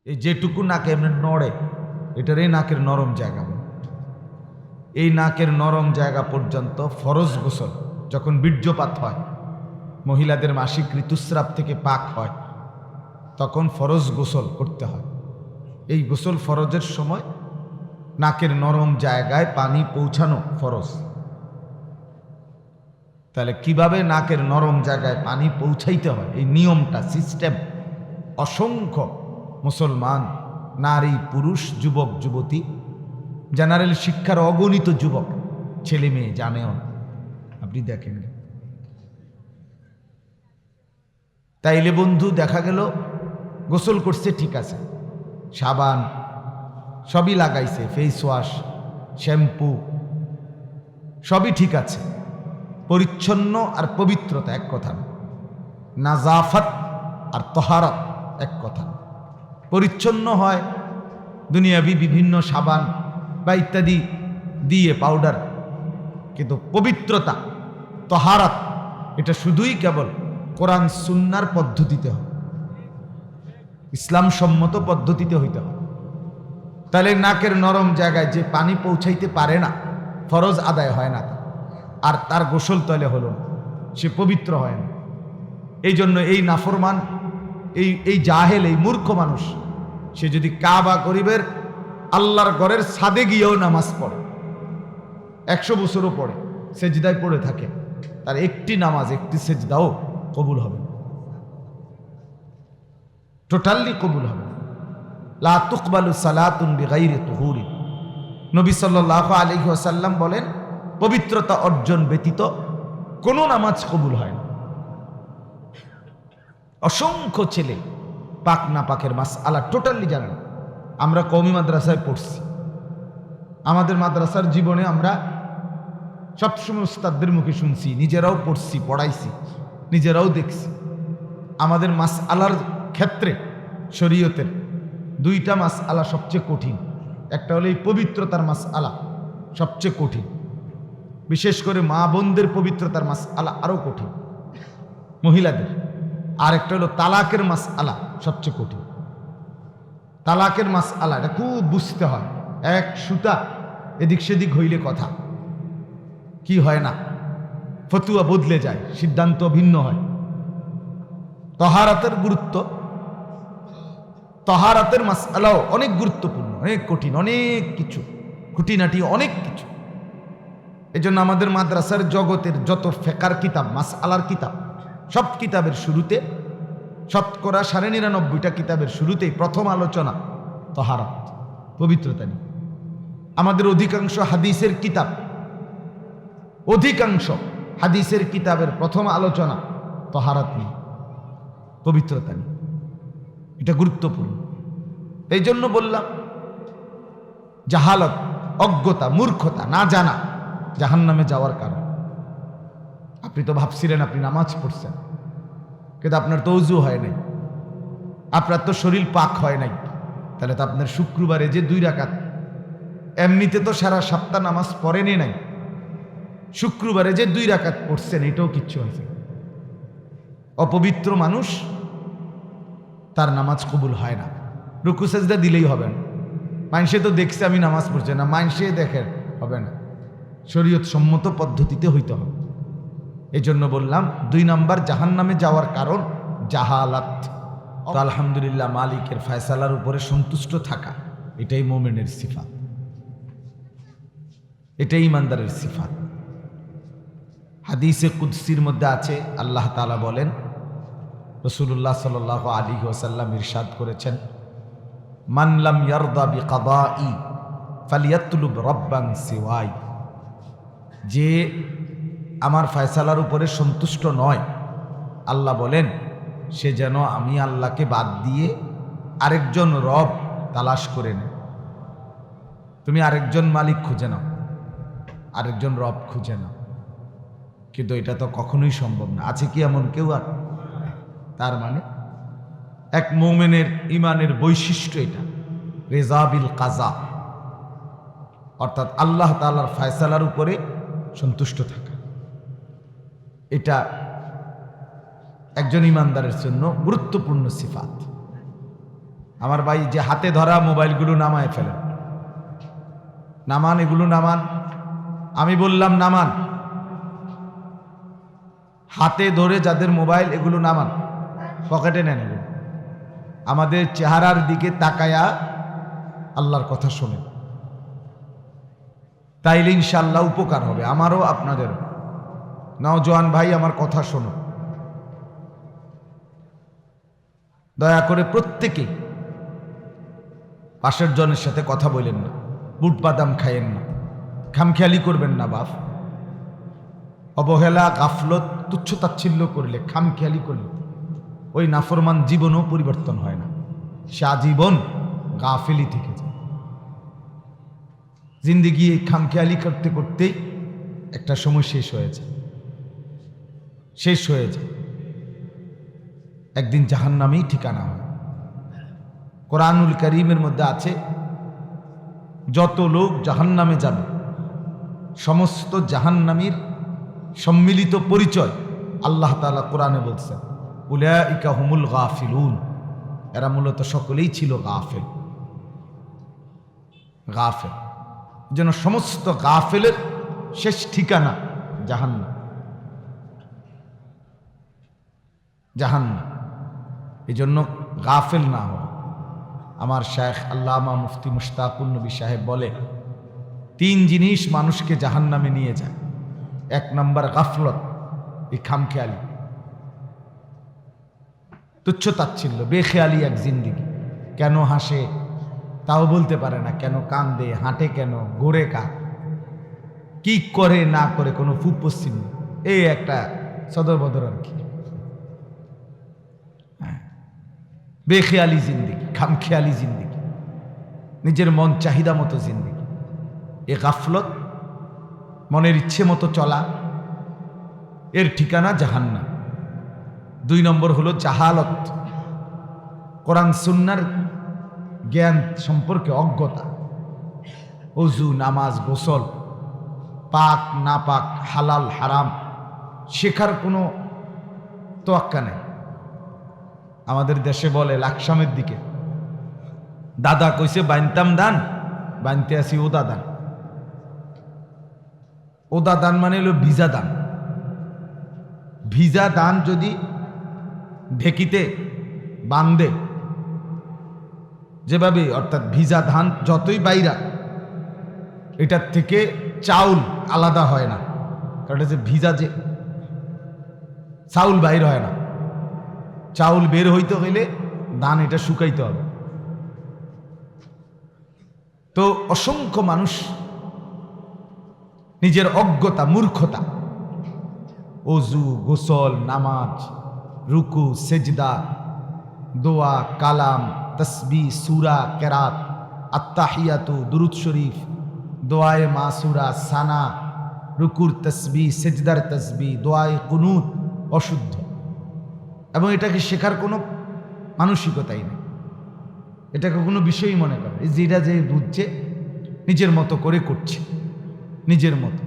এই যেটুকু নাকে এমনি নড়ে এটারই নাকের নরম জায়গা বলে। এই নাকের নরম জায়গা পর্যন্ত ফরজ গোসল, যখন বীর্যপাত হয়, মহিলাদের মাসিক ঋতুস্রাব থেকে পাক হয়, তখন ফরজ গোসল করতে হয়। এই গোসল ফরজের সময় নাকের নরম জায়গায় পানি পৌঁছানো ফরজ। তাহলে কিভাবে নাকের নরম জায়গায় পানি পৌঁছাইতে হয়, এই নিয়মটা, সিস্টেম অসংখ্য মুসলমান নারী, পুরুষ, যুবক, যুবতী, জেনারেল শিক্ষার অগণিত যুবক ছেলে মেয়ে জানেও না। আপনি দেখেন, তাইলে বন্ধু দেখা গেল গোসল করছে, ঠিক আছে, সাবান সবই লাগাইছে, ফেস ওয়াশ, শ্যাম্পু সবই ঠিক আছে, পরিচ্ছন্ন আর পবিত্রতা এক কথা না, নাজাফাত আর তহারাত এক কথা না। পরিচ্ছন্ন হয় দুনিয়াবি বিভিন্ন সাবান বা ইত্যাদি দিয়ে, পাউডার, কিন্তু পবিত্রতা, তহারাত, এটা শুধুই কেবল কোরআন সুন্নাহর পদ্ধতিতে হয়, ইসলাম সম্মত পদ্ধতিতে হইতে হয়। তাহলে নাকের নরম জায়গায় যে পানি পৌঁছাইতে পারে না, ফরজ আদায় হয় না, আর তার গোসল তলে হলো না, সে পবিত্র হয় না। এই জন্য এই নাফরমান, এই জাহেল, এই মূর্খ মানুষ, সে যদি কাবা গরিবের আল্লাহর ঘরের ছাদে গিয়েও নামাজ পড়ে, 100 বছরও পড়ে, সেজদায় পড়ে থাকে, তার একটি নামাজ, একটি সেজদাও কবুল হবে না, টোটালি কবুল হবে না। লা তুকবালু সালাতুন বিগাইরি তুহুরি, নবী সাল্লাল্লাহু আলাইহি ওয়াসাল্লাম বলেন, পবিত্রতা অর্জন ব্যতীত কোনো নামাজ কবুল হয় না। অসংখ্য ছেলে পাক না পাকের মাসআলা টোটালি জানে না। আমরা কওমি মাদ্রাসায় পড়ছি, আমাদের মাদ্রাসার জীবনে আমরা সবসময় উস্তাদদের মুখে শুনছি, নিজেরাও পড়ছি, পড়াইছি, নিজেরাও দেখছি। আমাদের মাসআলার ক্ষেত্রে শরীয়তের 2টা মাসআলা সবচেয়ে কঠিন। একটা হলো এই পবিত্রতার মাসআলা, সবচেয়ে কঠিন, বিশেষ করে মা বোনদের পবিত্রতার মাসআলা আরো কঠিন, মহিলাদের। আর একটা হলো তালাকের মাসআলা, সবচেয়ে কঠিন। তালাকের মাসআলা এটা খুব বুঝতে হয়, এক সুতা এদিক সেদিক হইলে কথা কি হয় না, ফতুয়া বদলে যায়, সিদ্ধান্ত ভিন্ন হয়। তহারাতের গুরুত্ব, তহারাতের মাসআলাও অনেক গুরুত্বপূর্ণ, অনেক কঠিন, অনেক কিছু খুঁটিনাটি, অনেক কিছু। এজন্য আমাদের মাদ্রাসার জগতের যত ফিকহের কিতাব, মাসআলার কিতাব, সব কিতাবের শুরুতে, শতকরা 99.5টা কিতাবের শুরুতেই প্রথম আলোচনা তহারাত, পবিত্রতা নিয়ে। আমাদের অধিকাংশ হাদিসের কিতাব, অধিকাংশ হাদিসের কিতাবের প্রথম আলোচনা তহারাত নিয়ে, পবিত্রতা নিয়ে। এটা গুরুত্বপূর্ণ। এই জন্য বললাম, জাহালত, অজ্ঞতা, মূর্খতা, না জানা জাহান্নামে যাওয়ার কারণ। আপনি তো ভাবছিলেন আপনি নামাজ পড়ছেন, কিন্তু আপনার তো ওযু হয় নাই, আপনার তো শরীর পাক হয় নাই, তাহলে তো আপনার শুক্রবারে যে 2 রাকাত, এমনিতে তো সারা সপ্তাহ নামাজ পড়েনি নাই, শুক্রবারে যে 2 রাকাত পড়ছেন এটাও কিচ্ছু হয়েছে। অপবিত্র মানুষ, তার নামাজ কবুল হয় না। রুকু সেজদা দিলেই হবে না, মানুষে তো দেখছে আমি নামাজ পড়ছে না, মানুষে দেখে হবে না, শরীয়ত সম্মত পদ্ধতিতে হইতে হবে। এই জন্য বললাম 2 নাম্বার জাহান্নামে যাওয়ার কারণ জাহালাত। তো আলহামদুলিল্লাহ, মালিকের ফয়সালার উপরে সন্তুষ্ট থাকা, এটাই মুমিনের সিফাত, এটাই ইমানদারের সিফাত। হাদিসে কুদসির মধ্যে আছে, আল্লাহ তাআলা বলেন, রাসূলুল্লাহ সাল্লাল্লাহু আলাইহি ওয়াসাল্লাম ইরশাদ করেছেন, মান লাম ইয়ারদা বিকাদাই ফালিয়াতলুব রাব্বান সিওয়াই, যে আমার ফয়সালার উপরে সন্তুষ্ট নয়, আল্লাহ বলেন, সে যেন আমি আল্লাহকে বাদ দিয়ে আরেকজন রব তালাশ করে নেয়। তুমি আরেকজন মালিক খুঁজে নাও, আরেকজন রব খুঁজে নাও, কিন্তু এটা তো কখনোই সম্ভব না। আছে কি এমন কেউ? আর তার মানে এক মুমিনের ইমানের বৈশিষ্ট্য এটা, রেজা বিল কাজা, অর্থাৎ আল্লাহ তাআলার ফয়সালার উপরে সন্তুষ্ট থাকা। এটা একজন ইমানদারের জন্য গুরুত্বপূর্ণ সিফাত। আমার ভাই যে হাতে ধরা মোবাইলগুলো নামায় ফেলেন, নামান, এগুলো নামান। আমি বললাম নামান। হাতে ধরে যাদের মোবাইল, এগুলো নামান, পকেটে নেন। এগুলো আমাদের চেহারার দিকে তাকায়া আল্লাহর কথা শোনেন, তাইলে ইনশাআল্লাহ উপকার হবে আমারও আপনাদেরও। নওজোয়ান ভাই আমার কথা শোনো, দয়া করে প্রত্যেকে পাশের জনের সাথে কথা বলেন না, বুট বাদাম খাইয়েন না, খামখেয়ালি করবেন না বাপ। অবহেলা, গাফলত, তুচ্ছতাচ্ছিল্য করলে, খামখেয়ালি করলে ওই নাফরমান জীবনও পরিবর্তন হয় না, সে আজীবন গাফেলি থেকে যায়। জিন্দেগি এই খামখেয়ালি করতে করতেই একটা সময় শেষ হয়েছে, শেষ হয়ে যায়, একদিন জাহান্নামেই ঠিকানা হয়। কোরআনুল কারীমের মধ্যে আছে, যত লোক জাহান্নামে যাবে সমস্ত জাহান্নামীর সম্মিলিত পরিচয় আল্লাহ তাআলা কোরআনে বলছেন, উলাইকা হুমুল গাফিলুন, এরা মূলত সকলেই ছিল গাফেল। গাফেল যেন সমস্ত গাফেলের শেষ ঠিকানা জাহান্নাম, জাহান্নাম। এই জন্য গাফেল না হয়। আমার শায়েখ আল্লামা মুফতি মুশতাকুন নবী সাহেব বলে, 3 জিনিস মানুষকে জাহান্নামে নিয়ে যায়। 1 নম্বর গাফলত, এই খামখেয়ালি, তুচ্ছ তাচ্ছিল্য, বেখেয়ালি এক জিন্দিগি। কেন হাসে তাও বলতে পারে না, কেন কান্দে, হাঁটে কেন, ঘোরে কার, কি করে না করে কোনো ফুপশ্চিন, এই একটা সদর বদর আর কি। বেখেয়ালি জিন্দিগি, খামখেয়ালি জিন্দিগি, নিজের মন চাহিদা মতো জিন্দিগি। এ গাফলত, মনের ইচ্ছে মতো চলা, এর ঠিকানা জাহান্নাম। 2 নম্বর হলো জাহালত, কোরআন সুন্নাহর জ্ঞান সম্পর্কে অজ্ঞতা। ওযু, নামাজ, গোসল, পাক না পাক, হালাল হারাম শেখার কোনো তোয়াক্কা নেই। আমাদের দেশে বলে লাকসামের দিকে, দাদা কইছে বাইনতাম দান, বানতে আসি ওদা দান। ওদা দান মানে হলো ভিজা দান। ভিজা দান যদি ঢেকিতে বান্ধে যেভাবে, অর্থাৎ ভিজা ধান যতই বাইরা, এটার থেকে চাউল আলাদা হয় না, কারণ এটা যে ভিজা, যে চাউল বাইর হয় না। চাউল বের হইতে হইলে ধান এটা শুকাইতে হবে। তো অসংখ্য মানুষ নিজের অজ্ঞতা, মূর্খতা, ওযু, গোসল, নামাজ, রুকু, সেজদা, দোয়া, কালাম, তসবিহ, সূরা, কেরাত, আত্তাহিয়াতু, দুরূদ শরীফ, দোয়ায়ে মাসুরা, সানা, রুকুর তসবিহ, সেজদার তসবিহ, দোয়ায়ে কুনুত অশুদ্ধ, এবং এটাকে শেখার কোনো মানসিকতাই নেই, এটাকে কোনো বিষয়ই মনে করে। যেটা যে বুঝছে নিজের মতো করে করছে, নিজের মতো।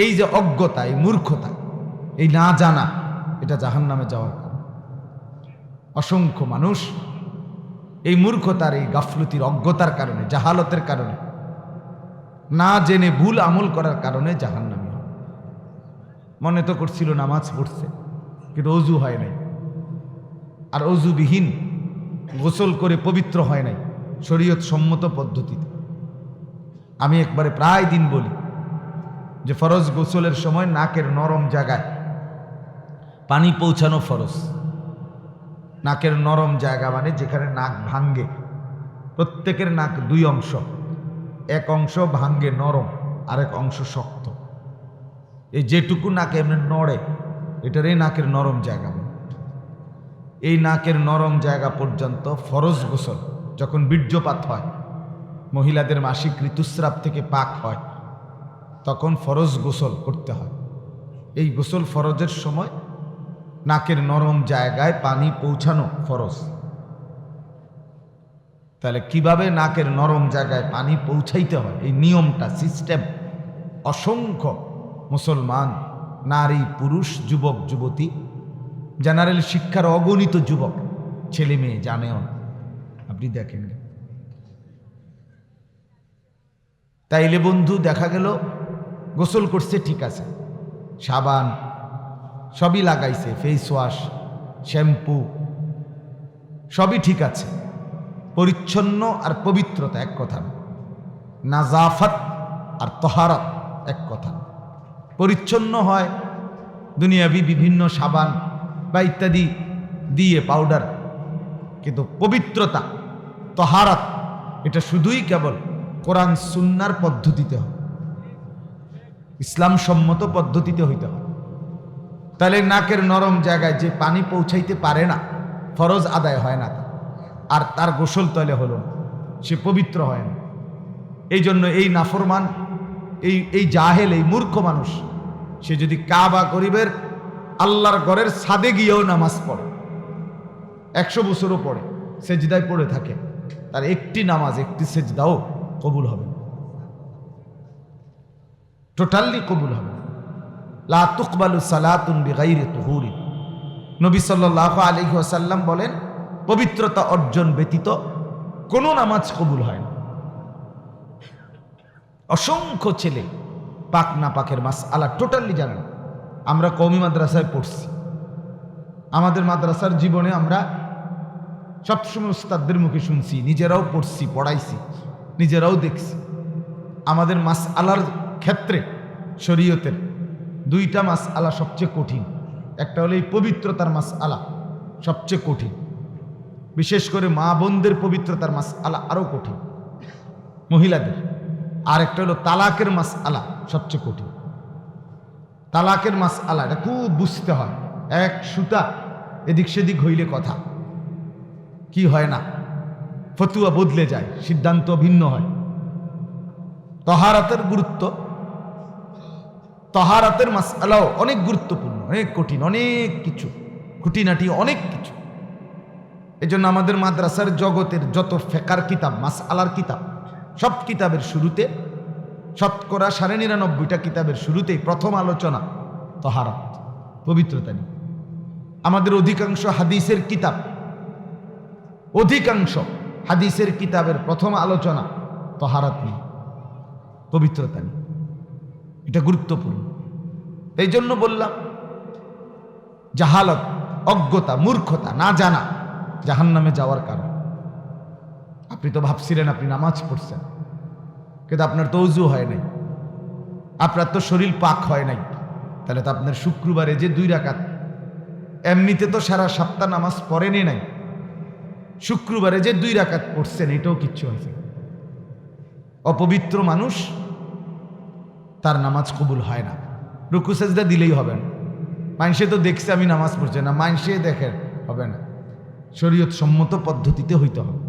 এই যে অজ্ঞতা, এই মূর্খতা, এই না জানা, এটা জাহান্নামে যাওয়ার কারণ। অসংখ্য মানুষ এই মূর্খতার, এই গাফলতির, অজ্ঞতার কারণে, জাহালতের কারণে, না জেনে ভুল আমল করার কারণে জাহান্নামী হয়। মনে তো করছিল নামাজ পড়ছে, কিন্তু অজু হয় নাই, আর অজুবিহীন গোসল করে পবিত্র হয় নাই শরীয়ত সম্মত পদ্ধতিতে। আমি একবারে প্রায় দিন বলি যে ফরজ গোসলের সময় নাকের নরম জায়গায় পানি পৌঁছানো ফরজ। নাকের নরম জায়গা মানে যেখানে নাক ভাঙ্গে, প্রত্যেকের নাক 2 অংশ, এক অংশ ভাঙ্গে নরম, আরেক অংশ শক্ত। এই যেটুকু নাকে এমনি নড়ে, এটারই নাকের নরম জায়গা। এই নাকের নরম জায়গা পর্যন্ত ফরজ গোসল, যখন বীর্যপাত হয়, মহিলাদের মাসিক ঋতুস্রাব থেকে পাক হয়, তখন ফরজ গোসল করতে হয়। এই গোসল ফরজের সময় নাকের নরম জায়গায় পানি পৌঁছানো ফরজ। তাহলে কিভাবে নাকের নরম জায়গায় পানি পৌঁছাইতে হয়, এই নিয়মটা, সিস্টেম অসংখ্য মুসলমান নারী, পুরুষ, যুবক, যুবতী, জেনারেল শিক্ষার অগণিত যুবক, ছেলে মেয়ে জানেও না। আপনি দেখেন। তাইলে বন্ধু দেখা গেল গোসল করছে ঠিক আছে, সাবান সবই লাগাইছে, ফেস ওয়াশ, শ্যাম্পু সবই ঠিক আছে, পরিচ্ছন্ন আর পবিত্রতা এক কথা না, নাজাফাত আর তহারাত এক কথা। পরিচ্ছন্ন হয় দুনিয়াবি বিভিন্ন সাবান বা ইত্যাদি দিয়ে, পাউডার, কিন্তু পবিত্রতা তহারাত এটা শুধুই কেবল কোরআন সুন্নাহর পদ্ধতিতে হয়, ইসলাম সম্মত পদ্ধতিতে হইতে হয়। তাহলে নাকের নরম জায়গায় যে পানি পৌঁছাইতে পারে না, ফরজ আদায় হয় না, আর তার গোসল তলে হলো না, সে পবিত্র হয় না। এই জন্য এই নাফরমান, এই জাহেল, এই মূর্খ মানুষ, সে যদি কাবা গরিবের আল্লাহর ঘরের ছাদে গিয়েও নামাজ পড়ে, 100 বছরও পড়ে, সেজদায় পড়ে থাকে, তার একটি নামাজ, একটি সেজদাও কবুল হবে না, টোটালি কবুল হবে না। লা তুকবালু সালাতুন বিগাইরি তুহুরি, নবী সাল্লাল্লাহু আলাইহি ওয়াসাল্লাম বলেন, পবিত্রতা অর্জন ব্যতীত কোনো নামাজ কবুল হয় না। অসংখ্য ছেলে পাক না পাকের মাসআলা টোটালি জানে না। আমরা কওমি মাদ্রাসায় পড়ছি, আমাদের মাদ্রাসার জীবনে আমরা সবসময় উস্তাদদের মুখে শুনছি, নিজেরাও পড়ছি, পড়াইছি, নিজেরাও দেখছি। আমাদের মাসআলার ক্ষেত্রে শরীয়তের 2টা মাসআলা সবচেয়ে কঠিন। একটা হলো এই পবিত্রতার মাসআলা, সবচেয়ে কঠিন, বিশেষ করে মা বোনদের পবিত্রতার মাসআলা আরো কঠিন, মহিলাদের। আর একটা হলো তালাকের মাসআলা, সবচেয়ে কঠিন। তালাকের মাসআলা এটা খুব বুঝতে হয়, এক সুতা এদিক সেদিক হইলে কথা কি হয় না, ফতুয়া বদলে যায়, সিদ্ধান্ত ভিন্ন হয়। তহারাতের গুরুত্ব, তহারাতের মাসআলাও অনেক গুরুত্বপূর্ণ, অনেক কঠিন, অনেক কিছু খুঁটিনাটি, অনেক কিছু। এই জন্য আমাদের মাদ্রাসার জগতের যত ফেকার কিতাব, মাসআলার কিতাব, সব কিতাবের শুরুতে, শতকরা 99.5টা কিতাবের শুরুতেই প্রথম আলোচনা তহারাত, পবিত্রতা নিয়ে। আমাদের অধিকাংশ হাদিসের কিতাব, অধিকাংশ হাদিসের কিতাবের প্রথম আলোচনা তহারাত নিয়ে, পবিত্রতা নিয়ে। এটা গুরুত্বপূর্ণ। এই জন্য বললাম, জাহালত, অজ্ঞতা, মূর্খতা, না জানা জাহান্নামে যাওয়ার কারণ। আপনি তো ভাবছিলেন আপনি নামাজ পড়ছেন, কিন্তু আপনার তো ওযু হয় নাই, আপনার তো শরীর পাক হয় নাই, তাহলে তো আপনার শুক্রবারে যে 2 রাকাত, এমনিতে তো সারা সপ্তাহ নামাজ পড়েনি নাই, শুক্রবারে যে 2 রাকাত পড়ছেন এটাও কিচ্ছু হয়েছে। অপবিত্র মানুষ, তার নামাজ কবুল হয় না। রুকু সেজদা দিলেই হবে না, মানুষে তো দেখছে আমি নামাজ পড়ছে না, মানুষে দেখে হবে না, শরীয়ত সম্মত পদ্ধতিতে হইতে হবে।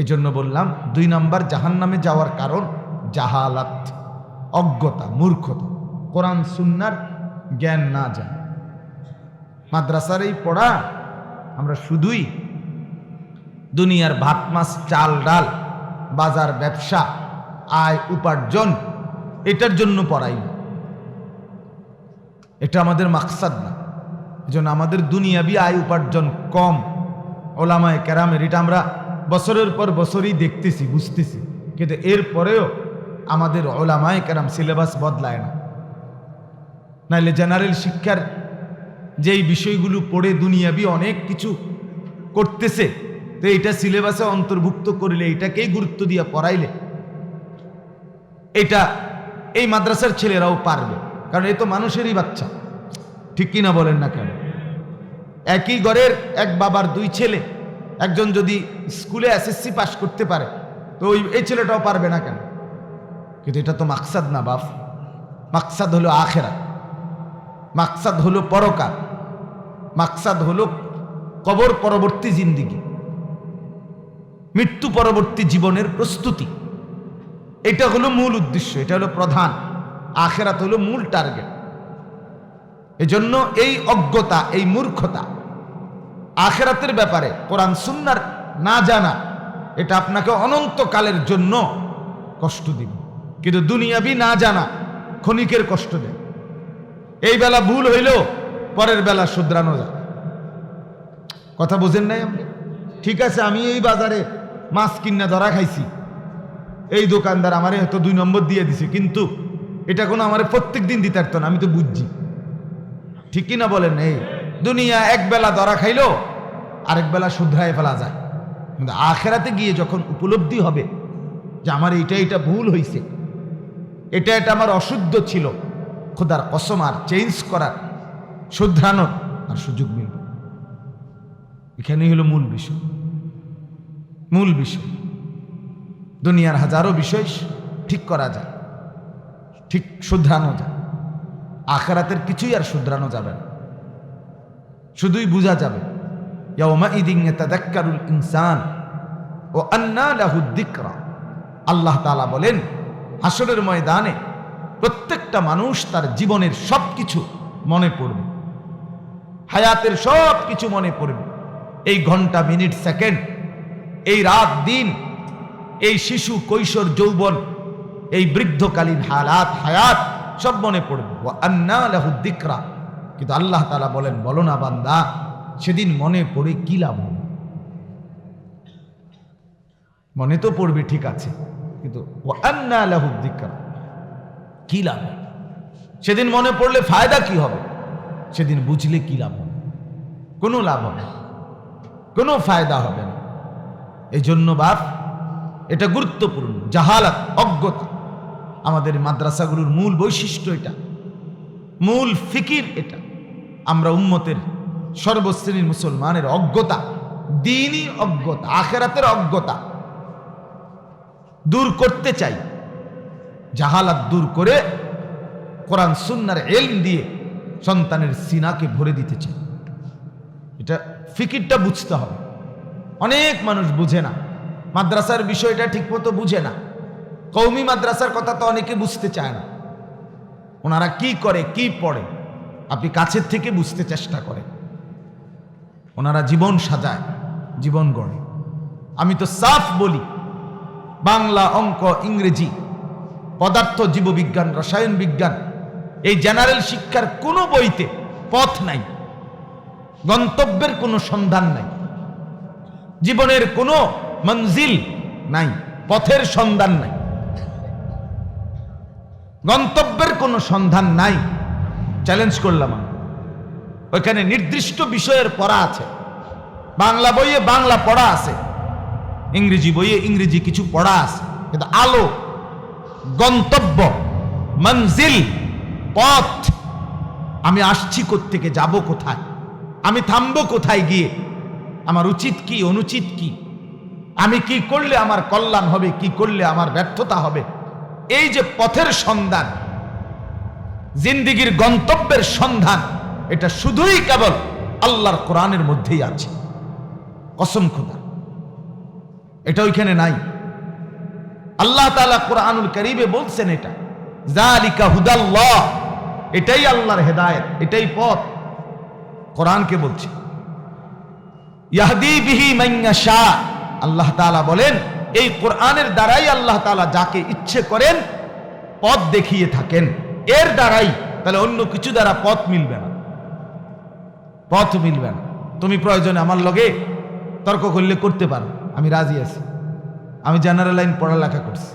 এই জন্য বললাম 2 নাম্বার জাহান্নামে যাওয়ার কারণ জাহালাত, অজ্ঞতা, মূর্খতা, কোরআন সুন্নাহর জ্ঞান না জানা। মাদ্রাসার এই পড়া আমরা শুধুই দুনিয়ার ভাত মাছ চাল ডাল, বাজার ব্যবসা, আয় উপার্জন, এটার জন্য পড়াই না, এটা আমাদের মাকসাদ না। এজন্য আমাদের দুনিয়াবি আয় উপার্জন কম, ওলামায়ে কেরামের, এটা আমরা বছরের পর বছরই দেখতেছি, বুঝতেছি, কিন্তু এরপরেও আমাদের ওলামায়ে কেরাম সিলেবাস বদলায় না। নাইলে জেনারেল শিক্ষার যেই বিষয়গুলো পড়ে দুনিয়াবি অনেক কিছু করতেছে, তো এটা সিলেবাসে অন্তর্ভুক্ত করিলে, এটাকেই গুরুত্ব দিয়ে পড়াইলে এটা এই মাদ্রাসার ছেলেরাও পারবে, কারণ এই তো মানুষেরই বাচ্চা, ঠিক কিনা বলেন না কেন? একই ঘরের এক বাবার 2 ছেলে, একজন যদি স্কুলে এসএসসি পাস করতে পারে, তো এই ছেলেটাও পারবে না কেন? কিন্তু এটা তো মাকসাদ না বাপ, মাকসাদ হলো আখিরাত, মাকসাদ হলো পরকাল, মাকসাদ হলো কবর পরবর্তী জিন্দেগি, মৃত্যু পরবর্তী জীবনের প্রস্তুতি। এটা হলো মূল উদ্দেশ্য, এটা হলো প্রধান, আখিরাত হলো মূল টার্গেট। এজন্য এই অজ্ঞতা, এই মূর্খতা, আখিরাতের ব্যাপারে কোরআন সুন্নাহর না জানা, এটা আপনাকে অনন্তকালের জন্য কষ্ট দিবে। কিন্তু দুনিয়াবি না জানা ক্ষণিকের কষ্ট দেয়। এই বেলা ভুল হইলেও পরের বেলা শুধরানো যায়। কথা বোঝেন নাই আপনি? ঠিক আছে, আমি এই বাজারে মাছ কিনা ধরা খাইছি, এই দোকানদার আমারে হয়তো 2 নম্বর দিয়ে দিছে, কিন্তু এটা কোনো আমারে প্রত্যেক দিন দিতে পারতো না, আমি তো বুঝছি। ঠিক কিনা বলেন? এই দুনিয়া এক বেলা ধরা খাইলো, আরেক বেলা শুধরায় ফেলা যায়, কিন্তু আখেরাতে গিয়ে যখন উপলব্ধি হবে যে আমার এটা ভুল হয়েছে, এটা আমার অশুদ্ধ ছিল, খোদার কসম আর চেঞ্জ করার, শুধরানোর আর সুযোগ মিলবে। এখানেই হলো মূল বিষয়। মূল বিষয় দুনিয়ার হাজারো বিষয় ঠিক করা যায়, ঠিক শুধরানো যায়, আখিরাতের কিছুই আর শুধরানো যাবে না, শুধুই বোঝা যাবে। ইয়াউমাইদিন ইয়াতাযাক্কারুল ইনসান ওয়া আন্না লাহু যিকরা। আল্লাহ তাআলা বলেন, হাসরের ময়দানে প্রত্যেকটা মানুষ তার জীবনের সবকিছু মনে পড়বে, হায়াতের সব কিছু মনে পড়বে। এই ঘন্টা, মিনিট, সেকেন্ড, এই রাত দিন, এই শিশু, কৈশোর, যৌবন, এই বৃদ্ধকালীন হায়াত সব মনে পড়বে। ওয়া আন্না লাহু যিকরা। কিন্তু আল্লাহ তাআলা বলেন, বলো না বান্দা, সেদিন মনে পড়ে কি লাভ হবে? মনে তো পড়বে ঠিক আছে, কিন্তু ওয়া আন্না লাহু যিকরা, কি লাভ? সেদিন মনে পড়লে ফায়দা কি হবে? সেদিন বুঝলে কি লাভ হবে? কোনো লাভ হবে না, কোনো ফায়দা হবে না। এই জন্য বাপ, এটা গুরুত্বপূর্ণ। জাহালাত, অজ্ঞতা, আমাদের মাদ্রাসাগুলোর মূল বৈশিষ্ট্য এটা, মূল ফিকির এটা। আমরা উম্মতের সর্বশ্রেণীর মুসলমানের অজ্ঞতা, দ্বীনি অজ্ঞতা, আখিরাতের অজ্ঞতা দূর করতে চাই। জাহালাত দূর করে কোরআন সুন্নাহর ইলম দিয়ে সন্তানের সিনাকে ভরে দিতে চাই। এটা ফিকিরটা বুঝতে হবে। অনেক মানুষ বুঝে না, মাদ্রাসার বিষয়টা ঠিকমতো বুঝে না। কওমি মাদ্রাসার কথা তো অনেকে বুঝতে চায় না। ওনারা কি করে, কি পড়ে, আপনি কাছের থেকে বুঝতে চেষ্টা করেন। ওনারা জীবন সাজায়, জীবন গড়ে। আমি তো সাফ বলি, বাংলা, অঙ্ক, ইংরেজি, পদার্থ, জীববিজ্ঞান, রসায়ন বিজ্ঞান, এই জেনারেল শিক্ষার কোনো বইতে পথ নাই, গন্তব্যের কোনো সন্ধান নাই, জীবনের কোনো মঞ্জিল নাই, পথের সন্ধান নাই, গন্তব্যের কোনো সন্ধান নাই। চ্যালেঞ্জ করলাম আমি। ওইখানে নির্দিষ্ট বিষয়ের পড়া আছে, বাংলা বইয়ে বাংলা পড়া আছে, ইংরেজি বইয়ে ইংরেজি কিছু পড়া আছে, কিন্তু আলো, গন্তব্য, মঞ্জিল, পথ, আমি আসছি কোত্থেকে, যাব কোথায়, আমি থামবো কোথায় গিয়ে, আমার উচিত কি, অনুচিত কি, আমি কি করলে আমার কল্যাণ হবে, কি করলে আমার ব্যর্থতা হবে, এই যে পথের সন্ধান, জিন্দেগির গন্তব্যের সন্ধান, এটা শুধুই কেবল আল্লাহর কোরআনের মধ্যেই আছে। কসম খোদা, এটা ওইখানে নাই। আল্লাহ তাআলা কোরআনুল কারীমে বলছেন, এটা যালিকা হুদাল্লাহ, এটাই আল্লাহর হেদায়েত, এটাই পথ। কোরআনকে বলছে, ইয়াহদি বিহি মান ইয়াশা। আল্লাহ তাআলা বলেন, এই কোরআনের দ্বারাই আল্লাহ তাআলা যাকে ইচ্ছে করেন পথ দেখিয়ে থাকেন, এর দ্বারাই। তাহলে অন্য কিছু দ্বারা পথ মিলবে না, পথ মিলবে না। তুমি প্রয়োজনে আমার লগে তর্ক করলে করতে পারো, আমি রাজি আছি। আমি জেনারেল লাইন পড়ালেখা করছি,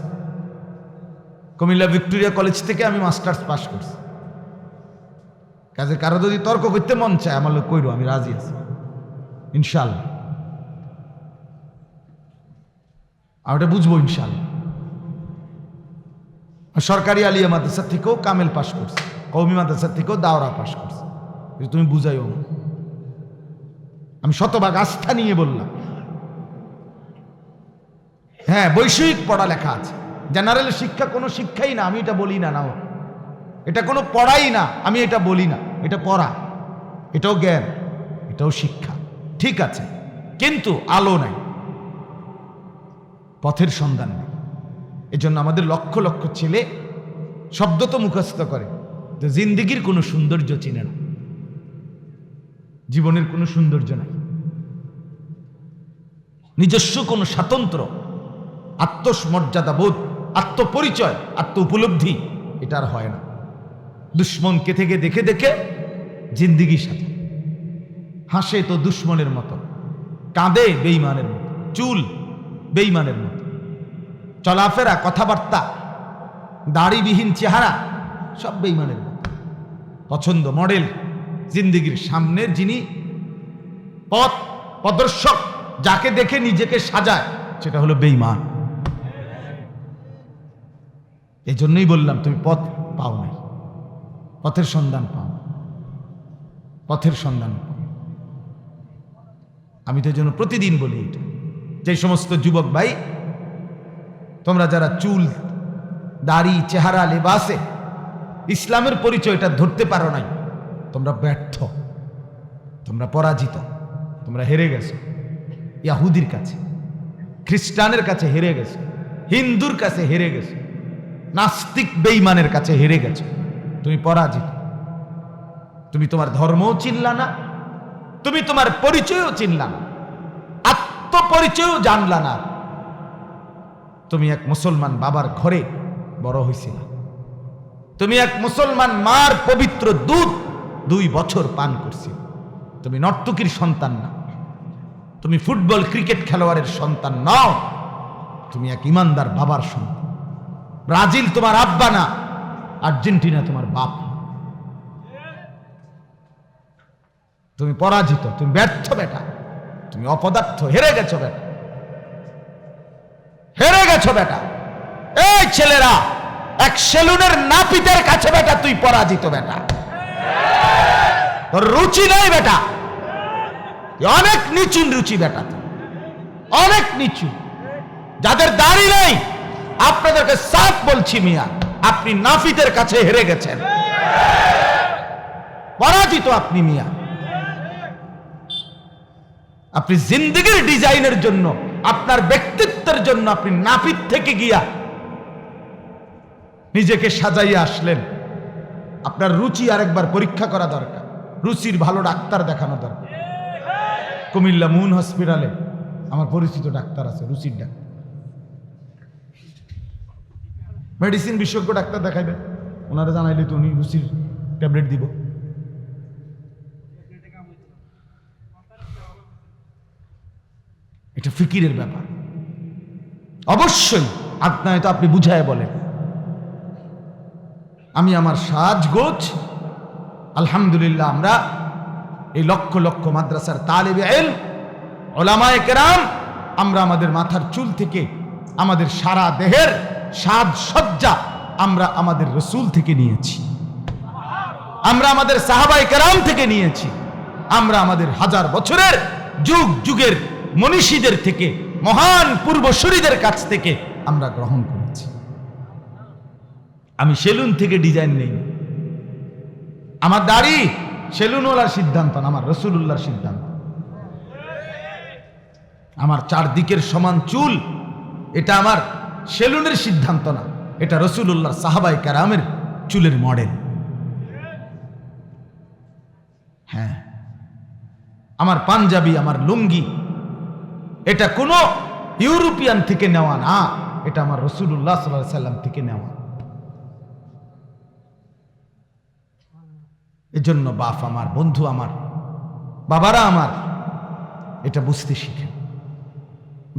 কুমিল্লা ভিক্টোরিয়া কলেজ থেকে আমি মাস্টার্স পাস করছি। কাজে কারো যদি তর্ক করতে মন চায় আমার লোক কইরো, আমি রাজি আছি ইনশাআল্লাহ। আর ওটা বুঝবো ইনশাআল্লাহ। সরকারি আলিয়া মাদ্রাসা থেকেও কামেল পাস করছে, কওমি মাদ্রাসা থেকেও দাওরা পাস করছে। তুমি বুঝাইও না, আমি শতভাগ আস্থা নিয়ে বললাম। হ্যাঁ, বৈষয়িক পড়ালেখা আছে, জেনারেল শিক্ষা কোনো শিক্ষাই না, আমি এটা বলি না। নাও, এটা কোনো পড়াই না, আমি এটা বলি না। এটা পড়া, এটাও জ্ঞান, এটাও শিক্ষা, ঠিক আছে, কিন্তু আলো নাই, পথের সন্ধান নেই। এজন্য আমাদের লক্ষ লক্ষ ছেলে শব্দ তো মুখস্থ করে, তো জিন্দেগির কোনো সৌন্দর্য চিনে না, জীবনের কোনো সৌন্দর্য নাই, নিজস্ব কোনো স্বাতন্ত্র্য, আত্মমর্যাদা বোধ, আত্মপরিচয়, আত্ম উপলব্ধি এটা আর হয় না। দুশ্মনকে থেকে দেখে দেখে জিন্দেগি সাথে হাসে তো দুশ্মনের মতো, কাঁদে বেঈমানের মতো, চুল বেঈমানের মতো, চলাফেরা কথাবার্তা দাড়িবিহীন চেহারা সব বেঈমানের মতো। পছন্দ মডেল জিন্দেগির সামনের যিনি পথ প্রদর্শক, যাকে দেখে নিজেকে সাজায়, সেটা হলো বেঈমান। এই জন্যই বললাম তুমি পথ পাও নাই, পথের সন্ধান পাও, পথের সন্ধান পাও। আমি তো এই জন্য প্রতিদিন বলি এটা, যে সমস্ত যুবক ভাই তোমরা যারা চুল দাড়ি চেহারা লেবাসে ইসলামের পরিচয়টা ধরতে পারো নাই, তোমরা ব্যর্থ, তোমরা পরাজিত, তোমরা হেরে গেছো। ইয়াহুদির কাছে, খ্রিস্টানের কাছে হেরে গেছো, হিন্দুর কাছে হেরে গেছো, নাস্তিক বেঈমানের কাছে হেরে গেছো, তুমি পরাজিত। তুমি তোমার ধর্মও চিনলা না, তুমি তোমার পরিচয়ও চিনলা না, আত্মপরিচয়ও জানলা না। তুমি এক মুসলমান বাবার ঘরে বড় হয়েছিল, তুমি এক মুসলমান মার পবিত্র দুধ 2 বছর পান করছিল। তুমি নর্তকীর সন্তান না, তুমি ফুটবল ক্রিকেট খেলোয়াড়ের সন্তান নও, তুমি এক ইমানদার বাবার সন্তান। ব্রাজিল তোমার আব্বা না, আর্জেন্টিনা তোমার বাপ। তুমি পরাজিত, তুমি ব্যর্থ বেটা, তুমি অপদার্থ, হেরে গেছো বেটা, হেরে গেছো বেটা। এই ছেলেরা, এক সেলুনের নাপিতের কাছে বেটা তুই পরাজিত বেটা, তোর রুচি নাই বেটা, অনেক নিচু রুচি বেটা, অনেক নিচু। যাদের দাড়ি নেই আপনাদেরকে সাফ বলছি মিয়া, আপনি নাপিতের কাছে হেরে গেছেন, পরাজিত আপনি মিয়া। আপনি জিন্দেগির ডিজাইনের জন্য, আপনার ব্যক্তিত্বের জন্য আপনি নাপিত থেকে গিয়া নিজেকে সাজাইয়া আসলেন। আপনার রুচি আরেকবার পরীক্ষা করা দরকার, রুচির ভালো ডাক্তার দেখানো দরকার। কুমিল্লা মুন হসপিটালে আমার পরিচিত ডাক্তার আছে, রুচির ডাক্তার, মেডিসিন বিশেষজ্ঞ ডাক্তার দেখাইবেন, ওনারা জানাইলে তো উনি রুচির ট্যাবলেট দিব। এটা ফিকিরের ব্যাপার, অবশ্যই আপনায় তো আপনি বুঝায় বলেন। আমি আমার সাজগোজ আলহামদুলিল্লাহ, আমরা এই লক্ষ লক্ষ মাদ্রাসার তালেবে ইলম উলামায়ে কেরাম, আমরা আমাদের মাথার চুল থেকে আমাদের সারা দেহের সাজসজ্জা আমরা আমাদের রসূল থেকে নিয়েছি, আমরা আমাদের সাহাবায়ে কেরাম থেকে নিয়েছি, আমরা আমাদের হাজার বছরের যুগ যুগের মনীষীদের থেকে, মহান পূর্বসূরীদের কাছ থেকে আমরা গ্রহণ করেছি। আমি সেলুন থেকে ডিজাইন নেই, আমার দাড়ি সেলুনওয়ালার সিদ্ধান্ত না, আমার রাসূলুল্লাহর সিদ্ধান্ত। আমার চারদিকের সমান চুল এটা আমার সেলুনের সিদ্ধান্ত না, এটা রাসূলুল্লাহর সাহাবায়ে কেরামের চুলের মডেল। হ্যাঁ, আমার পাঞ্জাবি, আমার লুঙ্গি এটা কোনো ইউরোপিয়ান থেকে নেওয়া না, এটা আমার রাসূলুল্লাহ সাল্লাল্লাহু আলাইহি সাল্লাম থেকে নেওয়া। এজন্য বাপ আমার, বন্ধু আমার, বাবারা আমার, এটা বুঝতে শিখেন,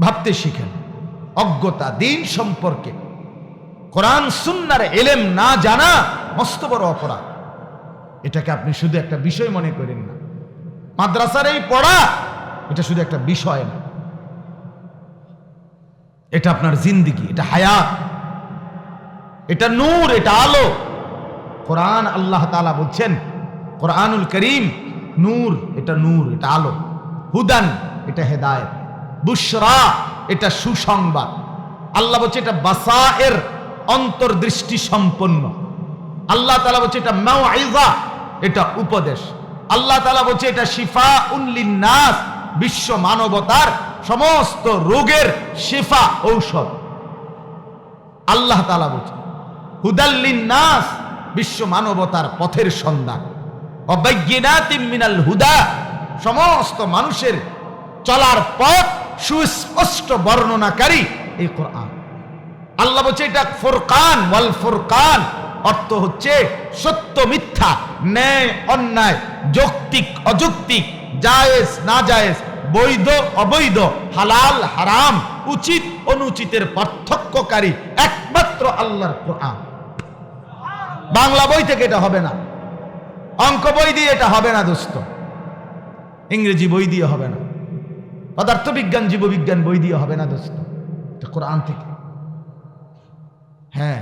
ভাবতে শিখেন। অজ্ঞতা দিন সম্পর্কে, কোরআন সুন্নাহর ইলম না জানা মস্ত বড় অপরাধ। এটাকে আপনি শুধু একটা বিষয় মনে করেন না, মাদ্রাসার এই পড়া এটা শুধু একটা বিষয় না, এটা আপনার জিন্দেগি, এটা হায়াত, এটা নূর, এটা আলো। কোরআন আল্লাহ তাআলা বলছেন, কোরআনুল করিম নূর, এটা নূর, এটা আলো, হুদান, এটা হেদায়েত, বুশরা, এটা সুসংবাদ। আল্লাহ বলছে এটা বাসায়ের, অন্তর্দৃষ্টি সম্পন্ন। আল্লাহ তাআলা বলছে এটা মাউইযা, এটা উপদেশ। আল্লাহ তাআলা বলছে এটা শিফাউন লিন্নাস, বিশ্ব মানবতার সমস্ত রোগের শিফা, ঔষধ। আল্লাহ তাআলা বলছে হুদাল লিন্নাস, বিশ্ব মানবতার পথের সন্ধান। ওয়াবায়্যিনাতিম মিনাল হুদা, সমস্ত মানুষের চলার পথ সুস্পষ্ট বর্ণনাকারী এই কোরআন। আল্লাহ বলছে এটা ফুরকান, ওয়াল ফুরকান অর্থ হচ্ছে সত্য মিথ্যা, ন্যায় অন্যায়, যৌক্তিক অযৌক্তিক, জায়েজ না জায়েজ, বৈধ অবৈধ, হালাল হারাম, উচিত অনুচিতের পার্থক্যকারী একমাত্র আল্লাহর কোরআন। বাংলা বই থেকে এটা হবে না, অঙ্ক বই দিয়ে এটা হবে না দোস্ত, ইংরেজি বই দিয়ে হবে না, পদার্থবিজ্ঞান জীববিজ্ঞান বই দিয়ে হবে না দোস্ত, এটা কোরআন থেকে। হ্যাঁ,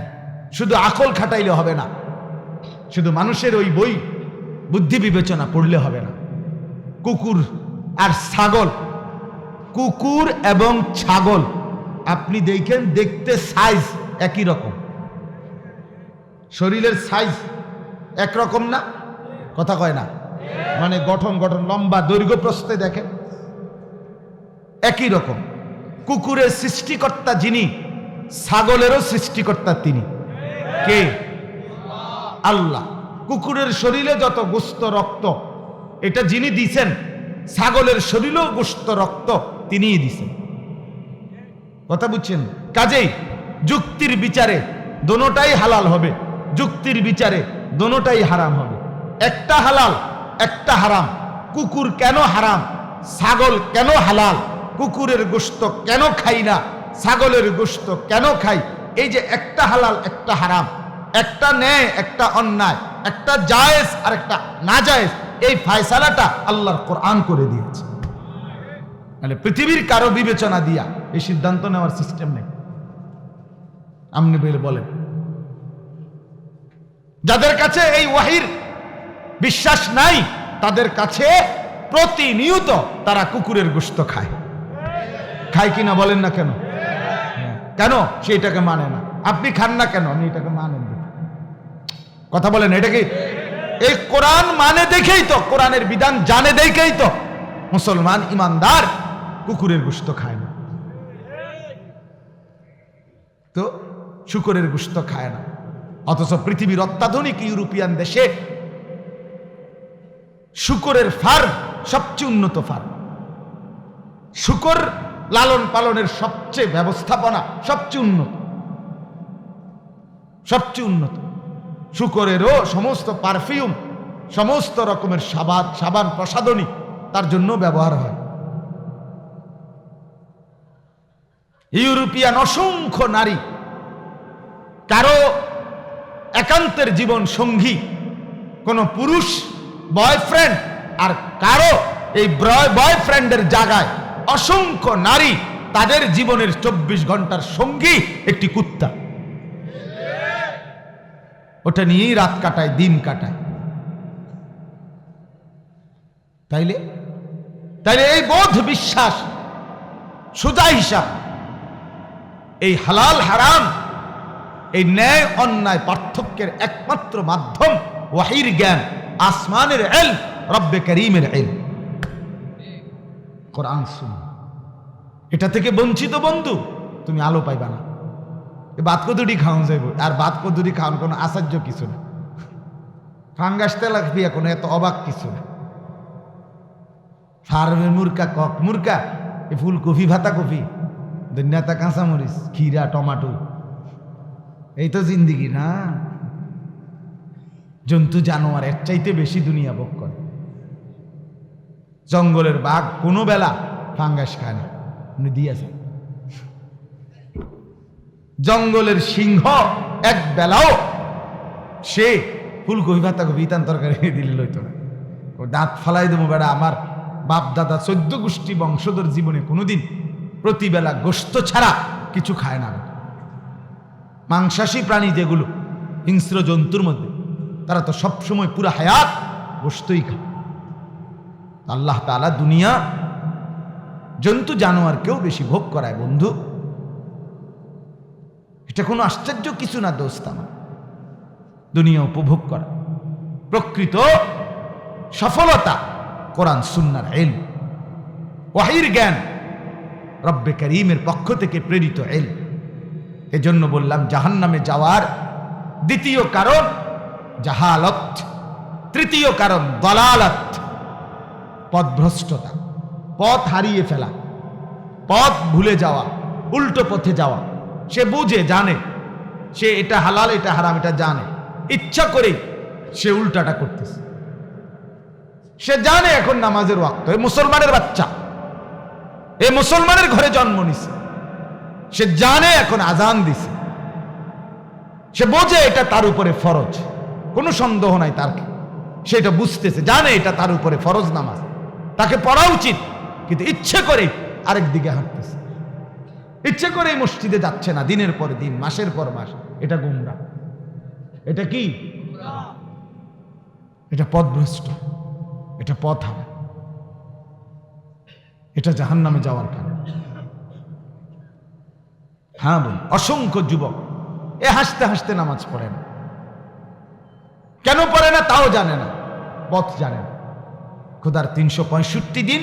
শুধু আকল খাটাইলে হবে না, শুধু মানুষের ওই বই বুদ্ধি বিবেচনা পড়লে হবে না। কুকুর আর ছাগল, কুকুর এবং ছাগল আপনি দেখেন, দেখতে সাইজ একই রকম, শরীরের সাইজ একরকম না, কথা কয় না, মানে গঠন লম্বা দৈর্ঘ্য প্রস্থে দেখেন একই রকম। কুকুরের সৃষ্টিকর্তা যিনি, ছাগলেরও সৃষ্টিকর্তা তিনি। কে? আল্লাহ। কুকুরের শরীরে যত গোস্ত রক্ত, এটা যিনি দিছেন, ছাগলের শরীরেও গোস্ত রক্ত তিনিই দিছেন। কথা বুঝছেন? কাজেই যুক্তির বিচারে দোনোটাই হালাল হবে, যুক্তির বিচারে দোনোটাই হারাম হবে। একটা হালাল একটা হারাম। কুকুর কেন হারাম, ছাগল কেন হালাল, কুকুরের গোস্ত কেন খাই না, ছাগলের গোস্ত কেন খাই, এই যে একটা হালাল একটা হারাম, একটা ন্যায় একটা অন্যায়, একটা জায়েজ আর একটা না জায়েজ, এই ফয়সালাটা আল্লাহর কোরআন করে দিয়েছে। মানে পৃথিবীর কারো বিবেচনা দিয়া এই সিদ্ধান্ত নেওয়ার সিস্টেম নেই। আপনি বলেন, যাদের কাছে এই ওয়াহির বিশ্বাস নাই, তাদের কাছে প্রতিনিয়ত তারা কুকুরের গোশত খায়। খায় কিনা বলেন না কেন? কেন সে এটাকে মানে না? আপনি খান না কেন? আপনি এটাকে মানেন। কথা বলেন, এটা কি এই কোরআন মানে দেখেই তো, কোরআনের বিধান জানে দেখেই তো মুসলমান ইমানদার কুকুরের গোশত খায় না, তো শূকরের গোশত খায় না। অথচ পৃথিবীর অত্যাধুনিক ইউরোপিয়ান দেশে শূকরের ফার্ম সবচেয়ে উন্নত ফার্ম, শূকর লালন পালনের সবচেয়ে ব্যবস্থাপনা সবচেয়ে উন্নত, সবচেয়ে উন্নত। শূকরেরও সমস্ত পারফিউম, সমস্ত রকমের সাবান প্রসাধনী তার জন্য ব্যবহার হয়। ইউরোপিয়ান অসংখ্য নারী, কারো একান্তের জীবন সঙ্গী কোন পুরুষ বয়ফ্রেন্ড, আর কারো এই বয়ফ্রেন্ডের জায়গায় অসংখ্য নারী তাদের জীবনের 24 ঘন্টার সঙ্গী একটি কুত্তা। ওটা নিয়েই রাত কাটায়, দিন কাটায়। তাইলে এই বোধ বিশ্বাস, সুজা হিসাব, এই হালাল হারাম, এই ন্যায় অন্যায় পার্থক্যের একমাত্র মাধ্যম ওয়াহির জ্ঞান, আসমানের ইলম, রব্বে করিমের ইলম, কোরআন সুন্নাহ। এটা থেকে বঞ্চিত বন্ধু তুমি আলো পাইবা না। ভাত কদুরি খাওয়ান যাইব, আর ভাত কদুরি খাওয়ান কোনো আশ্চর্য কিছু না, ফাঙ্গাস তেলা দিয়া কোনো এত অবাক কিছু না। ফার্মের মুরকা, কক মুরকা, এ ফুলকপি, ভাতা কপি, ধন্যাতা, কাঁচামরিচ, খিরা, টমাটো, এই তো জিন্দিগি না। জন্তু জানোয়ার এর চাইতে বেশি দুনিয়া ভোগ করে। জঙ্গলের বাঘ কোনো বেলা ফাঙ্গাস খায় না, উনি দিয়েছেন। জঙ্গলের সিংহ এক বেলাও সে ফুলকপি, ভাতা কপি, ইতান তরকারি দিলে লইতো না। ও দাঁত ফালাই দেবো বেড়া, আমার বাপ দাদা 14 গোষ্ঠী বংশধর জীবনে কোনোদিন প্রতিবেলা গোশত ছাড়া কিছু খায় না। মাংসাশী প্রাণী যেগুলো হিংস্র জন্তুর মধ্যে, তারা তো সবসময় পুরা হায়াত গোশতই খায়। আল্লাহ তাআলা দুনিয়া জন্তু জানোয়ারকেও বেশি ভোগ করায় বন্ধু। এটা কোনো আশ্চর্য কিছু না দোস্ত। আমার দুনিয়া উপভোগ করা প্রকৃত সফলতা কোরআন সুন্নাহর ইলম, ওয়াহির জ্ঞান, রব্বে করিমের পক্ষ থেকে প্রেরিত ইলম। এজন্য বললাম, জাহান্নামে যাওয়ার দ্বিতীয় কারণ জাহালত, তৃতীয় কারণ দলালত, পথভ্রষ্টতা, পথ হারিয়ে ফেলা, পথ ভুলে যাওয়া, উল্টো পথে যাওয়া। সে বুঝে জানে সে এটা হালাল এটা হারাম, এটা জানে, ইচ্ছা করে সে উল্টাটা করতেছে। সে জানে এখন নামাজের ওয়াক্ত, মুসলমানের বাচ্চা এ মুসলমানের ঘরে জন্ম নিছে, সে জানে এখন আজান দিছে, সে বোঝে এটা তার উপরে ফরজ, কোনো সন্দেহ নাই তার, সেটা বুঝতেছে, জানে এটা তার উপরে ফরজ নামাজ, তাকে পড়া উচিত, কিন্তু ইচ্ছে করে আরেক দিকে হাঁটতেছে, ইচ্ছে করে মসজিদে যাচ্ছে না দিনের পর দিন, মাসের পর মাস। এটা গুমরা, এটা কি? এটা পথভ্রষ্ট, এটা পথ হারা, এটা জাহান্নামে যাওয়ার কারণ। হ্যাঁ বল, অসংখ্য যুবক এ হাসতে হাসতে নামাজ পড়ে না। কেন পড়ে না তাও জানে না, পথ জানে না। খোদার 365 দিন,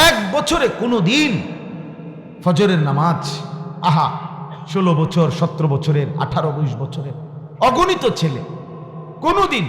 এক বছরে কোনো দিন ফজরের নামাজ, আহা 16 বছর, 17 বছরের, 18-20 বছরের অগণিত ছেলে কোনোদিন